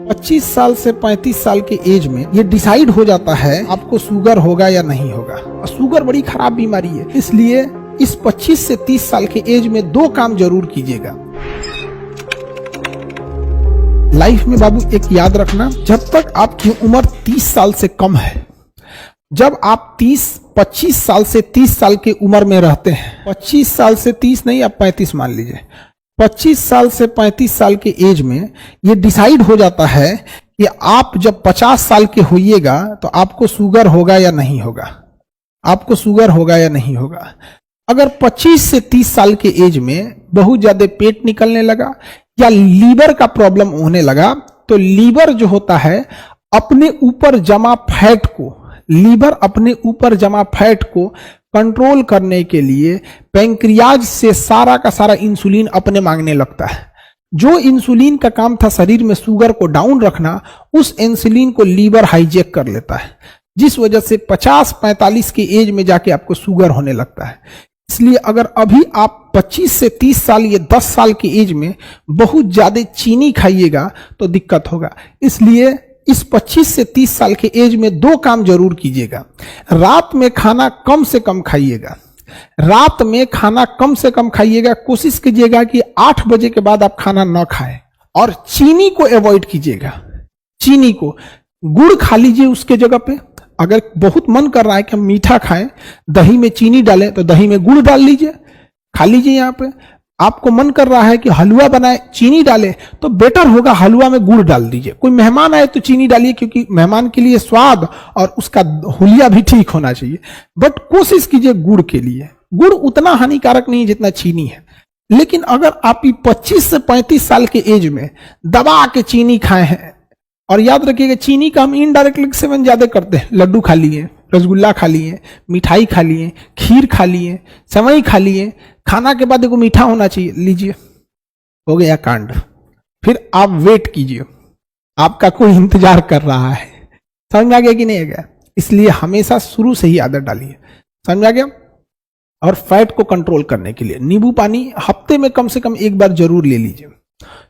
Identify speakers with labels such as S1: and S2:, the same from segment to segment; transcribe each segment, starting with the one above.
S1: 25 साल से 35 साल के एज में ये डिसाइड हो जाता है आपको शुगर होगा या नहीं होगा। और शुगर बड़ी खराब बीमारी है, इसलिए इस 25 से 30 साल के एज में 2 काम जरूर कीजिएगा। लाइफ में बाबू एक याद रखना, जब तक आपकी उम्र 30 साल से कम है, जब आप 25 साल से 30 साल की उम्र में रहते हैं, 25 साल से 30 नहीं, आप 35 मान लीजिए, 25 साल से 35 साल के एज में ये डिसाइड हो जाता है कि आप जब 50 साल के होइएगा तो आपको शुगर होगा या नहीं होगा, आपको शुगर होगा या नहीं होगा। अगर 25 से 30 साल के एज में बहुत ज्यादा पेट निकलने लगा या लीवर का प्रॉब्लम होने लगा, तो लीवर जो होता है अपने ऊपर जमा फैट को, लीवर अपने ऊपर जमा फैट को कंट्रोल करने के लिए पैंक्रियाज से सारा का सारा इंसुलिन अपने मांगने लगता है। जो इंसुलिन का काम था शरीर में शुगर को डाउन रखना, उस इंसुलिन को लीवर हाईजैक कर लेता है, जिस वजह से 50-45 की एज में जाके आपको शुगर होने लगता है। इसलिए अगर अभी आप 25 से 30 साल या 10 साल की एज में बहुत ज्यादा चीनी खाइएगा तो दिक्कत होगा। इसलिए इस 25 से 30 साल के एज में 2 काम जरूर कीजिएगा। रात में खाना कम से कम खाइएगा, रात में खाना कम से कम खाइएगा। कोशिश कीजिएगा कि 8 बजे के बाद आप खाना न खाएं, और चीनी को अवॉइड कीजिएगा। चीनी को, गुड़ खा लीजिए उसके जगह पे। अगर बहुत मन कर रहा है कि हम मीठा खाएं, दही में चीनी डालें, तो दही में गुड़ डाल लीजिए, खा लीजिए। यहाँ पे आपको मन कर रहा है कि हलवा बनाए, चीनी डालें, तो बेटर होगा हलवा में गुड़ डाल दीजिए। कोई मेहमान आए तो चीनी डालिए, क्योंकि मेहमान के लिए स्वाद और उसका हुलिया भी ठीक होना चाहिए। बट कोशिश कीजिए गुड़ के लिए। गुड़ उतना हानिकारक नहीं है जितना चीनी है। लेकिन अगर आप 25 से 35 साल के एज में दबा के चीनी खाए हैं, और याद रखिएगा चीनी का हम इनडायरेक्टली सेवन ज्यादा करते हैं। लड्डू खा लिए, रसगुल्ला खा लिए, मिठाई खा लिए, खीर खा लिए, सेवई खा लिए, खाना के बाद देखो मीठा होना चाहिए, लीजिए, हो गया कांड। फिर आप वेट कीजिए, आपका कोई इंतजार कर रहा है। समझ में आ गया कि नहीं आ गया? इसलिए हमेशा शुरू से ही आदत डालिए। समझ में आ गया? और फैट को कंट्रोल करने के लिए नींबू पानी हफ्ते में कम से कम 1 बार जरूर ले लीजिए।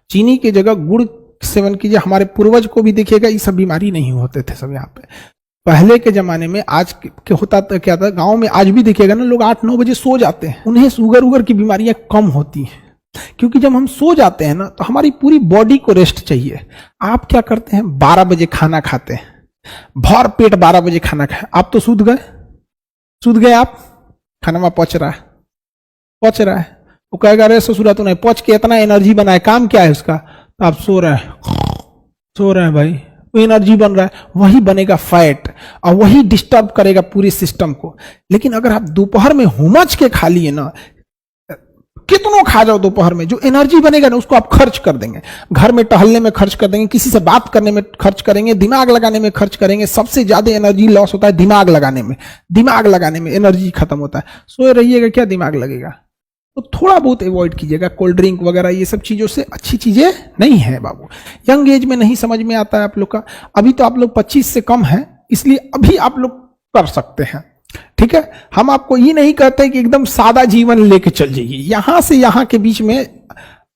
S1: चीनी की जगह गुड़ सेवन कीजिए। हमारे पूर्वज को भी देखिएगा, ये सब बीमारी नहीं होते थे सब। यहाँ पे पहले के जमाने में, आज के होता था क्या था, गांव में आज भी देखिएगा ना, लोग 8-9 बजे सो जाते हैं। उन्हें शुगर उगर की बीमारियां कम होती हैं, क्योंकि जब हम सो जाते हैं ना, तो हमारी पूरी बॉडी को रेस्ट चाहिए। आप क्या करते हैं, 12 बजे खाना खाते हैं, भर पेट 12 बजे खाना खाए, आप तो सूद गए आप, खाना में पच रहा है। वो कहेगा अरे ससुरा तो नहीं पच के इतना एनर्जी बनाए, काम क्या है उसका? तो आप सो रहे हैं भाई, वो एनर्जी बन रहा है, वही बनेगा फैट, और वही डिस्टर्ब करेगा पूरे सिस्टम को। लेकिन अगर आप दोपहर में हुमच के खा लिए ना, कितनों खा जाओ दोपहर में, जो एनर्जी बनेगा ना उसको आप खर्च कर देंगे। घर में टहलने में खर्च कर देंगे, किसी से बात करने में खर्च करेंगे, दिमाग लगाने में खर्च करेंगे। सबसे ज्यादा एनर्जी लॉस होता है दिमाग लगाने में एनर्जी खत्म होता है। सोए रहिएगा, क्या दिमाग लगेगा? तो थोड़ा बहुत अवॉइड कीजिएगा कोल्ड ड्रिंक वगैरह, ये सब चीजों से अच्छी चीजें नहीं है बाबू। यंग एज में नहीं समझ में आता है आप लोग का। अभी तो आप लोग 25 से कम हैं, इसलिए अभी आप लोग कर सकते हैं, ठीक है। हम आपको ये नहीं कहते कि एकदम सादा जीवन लेके चल जाइए। यहां से यहां के बीच में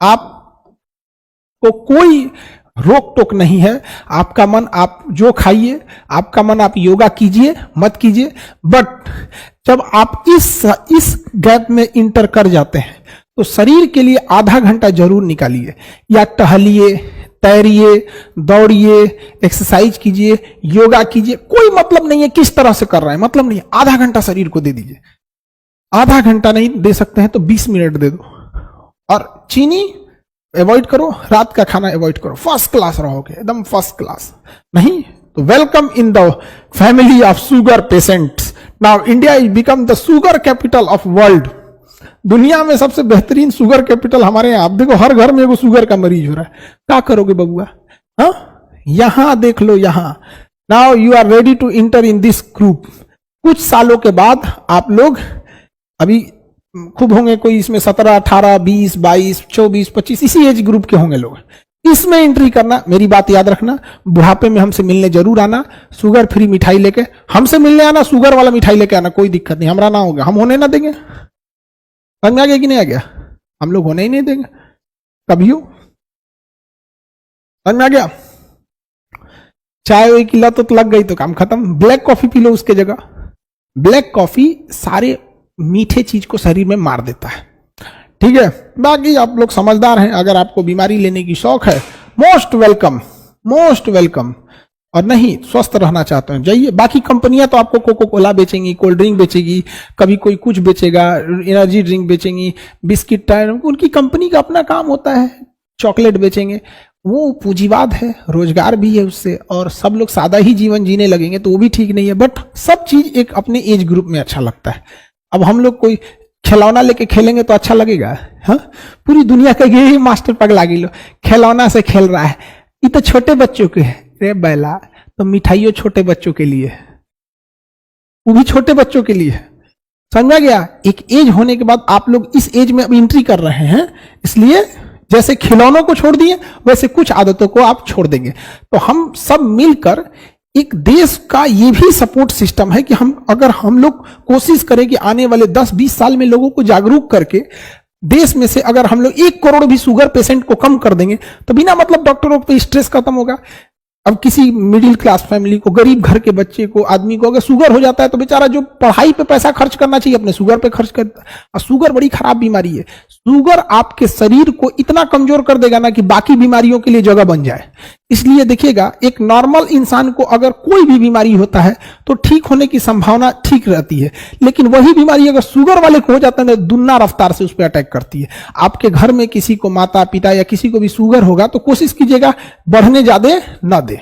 S1: आपको कोई रोक टोक नहीं है। आपका मन आप जो खाइए, आपका मन आप योगा कीजिए, मत कीजिए। बट जब आप इस गैप में इंटर कर जाते हैं, तो शरीर के लिए आधा घंटा जरूर निकालिए, या टहलिए, तैरिए, दौड़िए, एक्सरसाइज कीजिए, योगा कीजिए। कोई मतलब नहीं है किस तरह से कर रहे हैं, मतलब नहीं है। आधा घंटा शरीर को दे दीजिए। आधा घंटा नहीं दे सकते हैं तो 20 मिनट दे दो। और चीनी अवॉइड करो, रात का खाना अवॉइड करो, फर्स्ट क्लास रहोगे, एकदम फर्स्ट क्लास। नहीं तो welcome in the family of sugar patients. Now India is become the sugar capital of world. दुनिया में सबसे बेहतरीन शुगर कैपिटल हमारे यहाँ। आप देखो हर घर में एगो शुगर का मरीज हो रहा है। क्या करोगे बबुआ? हाँ, यहां देख लो, यहां। Now you are ready to enter in this group. कुछ सालों के बाद आप लोग, अभी खूब होंगे कोई इसमें 17, 18, 20, 22, 24, 25 इसी एज ग्रुप के होंगे लोग। इसमें एंट्री करना, मेरी बात याद रखना, बुढ़ापे में हमसे मिलने जरूर आना। शुगर फ्री मिठाई लेके हमसे मिलने आना, शुगर वाला मिठाई लेके आना, कोई दिक्कत नहीं, हमारा ना होगा, हम होने ना देंगे। समझ में आ गया कि नहीं आ गया? हम लोग होने ही नहीं देंगे कभी। समझ में आ गया? चाय वाय की लत तो लग गई तो काम खत्म, ब्लैक कॉफी पी लो उसके जगह। ब्लैक कॉफी सारे मीठे चीज को शरीर में मार देता है, ठीक है। बाकी आप लोग समझदार हैं, अगर आपको बीमारी लेने की शौक है, मोस्ट वेलकम, मोस्ट वेलकम। और नहीं स्वस्थ रहना चाहते हैं जाइए। बाकी कंपनियां तो आपको कोको कोला बेचेंगी, कोल्ड ड्रिंक बेचेगी, कभी कोई कुछ बेचेगा, एनर्जी ड्रिंक बेचेंगी, बिस्किट टायर, उनकी कंपनी का अपना काम होता है, चॉकलेट बेचेंगे, वो पूंजीवाद है, रोजगार भी है उससे, और सब लोग सादा ही जीवन जीने लगेंगे तो वो भी ठीक नहीं है। बट सब चीज एक अपने एज ग्रुप में अच्छा लगता है। अब हम लोग कोई खिलौना लेके खेलेंगे तो अच्छा लगेगा? हाँ, पूरी दुनिया का ये मास्टर पगला गिलो खिलौना से खेल रहा है, ये तो छोटे बच्चों के है। रे बैला, तो मिठाइयों छोटे बच्चों के लिए, वो भी छोटे बच्चों के लिए, समझा गया? एक एज होने के बाद आप लोग इस एज में अब एंट्री कर रहे हैं, इसलिए जैसे खिलौनों को छोड़ दिए वैसे कुछ आदतों को आप छोड़ देंगे। तो हम सब मिलकर एक देश का ये भी सपोर्ट सिस्टम है कि अगर हम लोग कोशिश करें कि आने वाले 10-20 साल में लोगों को जागरूक करके देश में से अगर हम लोग 1 करोड़ भी शुगर पेशेंट को कम कर देंगे तो बिना मतलब डॉक्टरों पे स्ट्रेस खत्म होगा। अब किसी मिडिल क्लास फैमिली को, गरीब घर के बच्चे को, आदमी को अगर शुगर हो जाता है तो बेचारा जो पढ़ाई पे पैसा खर्च करना चाहिए अपने शुगर पे खर्च करता है। और शुगर बड़ी खराब बीमारी है। शुगर आपके शरीर को इतना कमजोर कर देगा ना कि बाकी बीमारियों के लिए जगह बन जाए। इसलिए देखिएगा, एक नॉर्मल इंसान को अगर कोई भी बीमारी होता है तो ठीक होने की संभावना ठीक रहती है, लेकिन वही बीमारी अगर शुगर वाले को हो जाता है ना, दुगना रफ्तार से उस पर अटैक करती है। आपके घर में किसी को, माता पिता या किसी को भी शुगर होगा तो कोशिश कीजिएगा बढ़ने ज्यादा ना दे।